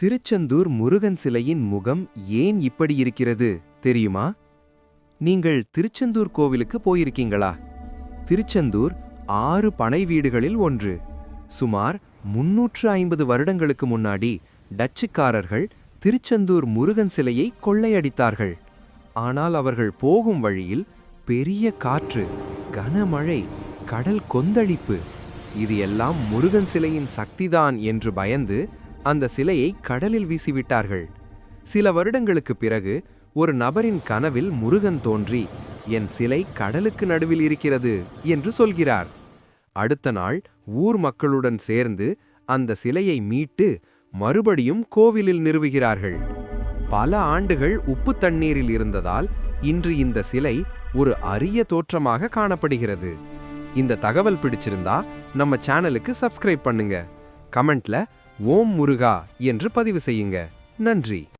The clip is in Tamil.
திருச்செந்தூர் முருகன் சிலையின் முகம் ஏன் இப்படி இருக்கிறது தெரியுமா? நீங்கள் திருச்செந்தூர் கோவிலுக்கு போயிருக்கீங்களா? திருச்செந்தூர் 6 பனை வீடுகளில் ஒன்று. சுமார் 350 வருடங்களுக்கு முன்னாடி டச்சுக்காரர்கள் திருச்செந்தூர் முருகன் சிலையை கொள்ளையடித்தார்கள். ஆனால் அவர்கள் போகும் வழியில் பெரிய காற்று, கனமழை, கடல் கொந்தளிப்பு, இது எல்லாம் முருகன் சிலையின் சக்திதான் என்று பயந்து அந்த சிலையை கடலில் வீசிவிட்டார்கள். சில வருடங்களுக்கு பிறகு ஒரு நபரின் கனவில் முருகன் தோன்றி, என் சிலை கடலுக்கு நடுவில் இருக்கிறது என்று சொல்கிறார். அடுத்த நாள் ஊர் மக்களுடன் சேர்ந்து அந்த சிலையை மீட்டு மறுபடியும் கோவிலில் நிறுவுகிறார்கள். பல ஆண்டுகள் உப்பு தண்ணீரில் இருந்ததால் இன்று இந்த சிலை ஒரு அரிய தோற்றமாக காணப்படுகிறது. இந்த தகவல் பிடிச்சிருந்தா நம்ம சேனலுக்கு சப்ஸ்கிரைப் பண்ணுங்க. கமெண்ட்ல ஓம் முருகா என்று பதிவு செய்யுங்க. நன்றி.